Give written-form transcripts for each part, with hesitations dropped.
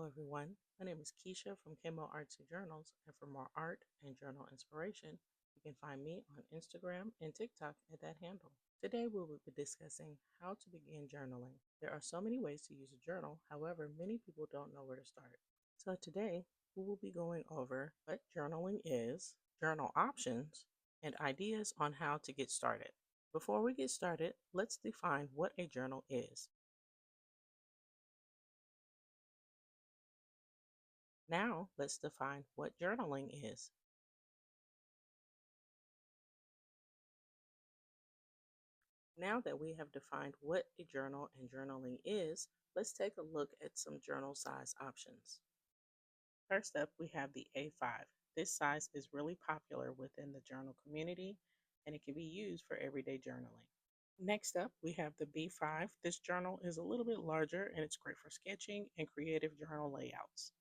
everyone. My name is Keisha from Kmo Arts and Journals, and for more art and journal inspiration, you can find me on Instagram and TikTok at that handle. Today, we will be discussing how to begin journaling. There are so many ways to use a journal, however, many people don't know where to start. So, today, we will be going over what journaling is, journal options, and ideas on how to get started. Before we get started, let's define what a journal is. Now, let's define what journaling is. Now that we have defined what a journal and journaling is, let's take a look at some journal size options. First up, we have the A5. This size is really popular within the journal community and it can be used for everyday journaling. Next up, we have the B5. This journal is a little bit larger and it's great for sketching and creative journal layouts.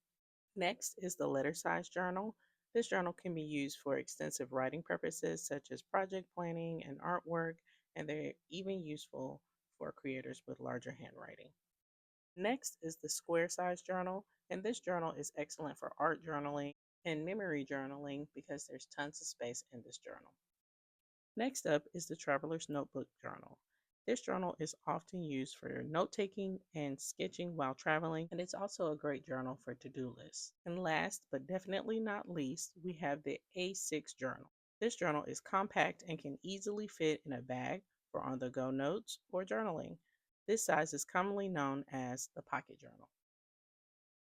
Next is the letter size journal. This journal can be used for extensive writing purposes such as project planning and artwork, and they're even useful for creators with larger handwriting. Next is the square size journal, and this journal is excellent for art journaling and memory journaling because there's tons of space in this journal. Next up is the Traveler's Notebook Journal. This journal is often used for note taking and sketching while traveling, and it's also a great journal for to do lists. And last but definitely not least, we have the A6 journal. This journal is compact and can easily fit in a bag for on the go notes or journaling. This size is commonly known as the pocket journal.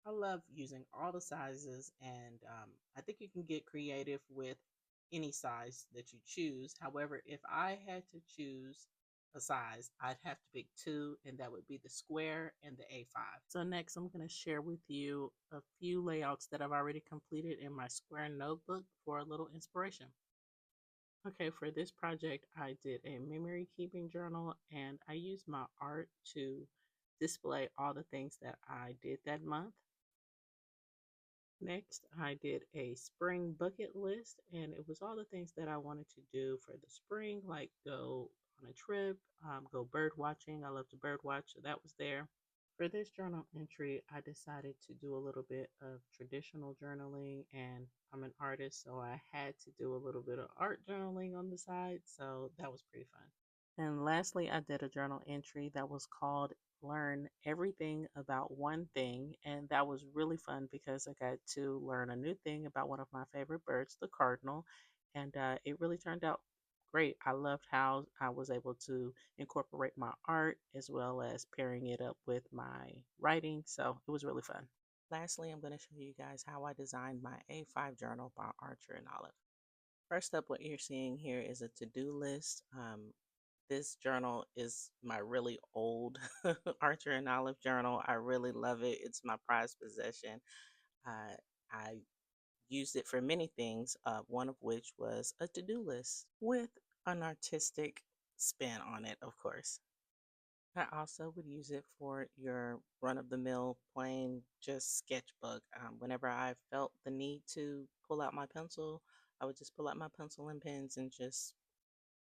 I love using all the sizes, and I think you can get creative with any size that you choose. However, if I had to choose a size, I'd have to pick two, and that would be the square and the A5. So, next, I'm going to share with you a few layouts that I've already completed in my square notebook for a little inspiration. Okay, for this project, I did a memory keeping journal and I used my art to display all the things that I did that month. Next, I did a spring bucket list, and it was all the things that I wanted to do for the spring, like go on a trip, go bird watching. I love to bird watch, so that was there. For this journal entry, I decided to do a little bit of traditional journaling, and I'm an artist, so I had to do a little bit of art journaling on the side, so that was pretty fun. And lastly, I did a journal entry that was called Learn Everything About One Thing. And that was really fun because I got to learn a new thing about one of my favorite birds, the cardinal. And it really turned out great. I loved how I was able to incorporate my art as well as pairing it up with my writing. So it was really fun. Lastly, I'm going to show you guys how I designed my A5 journal by Archer and Olive. First up, what you're seeing here is a to-do list. This journal is my really old Archer and Olive journal. I really love it. It's my prized possession. I used it for many things, one of which was a to-do list with an artistic spin on it, of course. I also would use it for your run-of-the-mill plain just sketchbook. Whenever I felt the need to pull out my pencil, I would just pull out my pencil and pens and just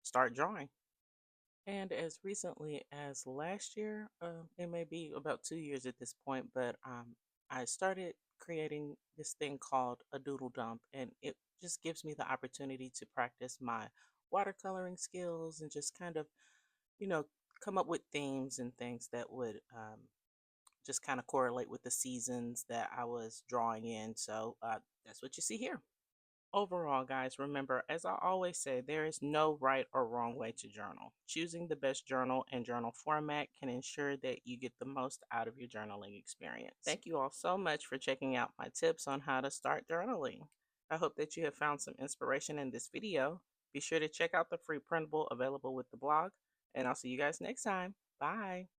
start drawing. And as recently as last year, it may be about 2 years at this point, but I started creating this thing called a doodle dump, and it just gives me the opportunity to practice my watercoloring skills and just kind of, you know, come up with themes and things that would just kind of correlate with the seasons that I was drawing in. So that's what you see here. Overall, guys, remember, as I always say, there is no right or wrong way to journal. Choosing the best journal and journal format can ensure that you get the most out of your journaling experience. Thank you all so much for checking out my tips on how to start journaling. I hope that you have found some inspiration in this video. Be sure to check out the free printable available with the blog, and I'll see you guys next time. Bye.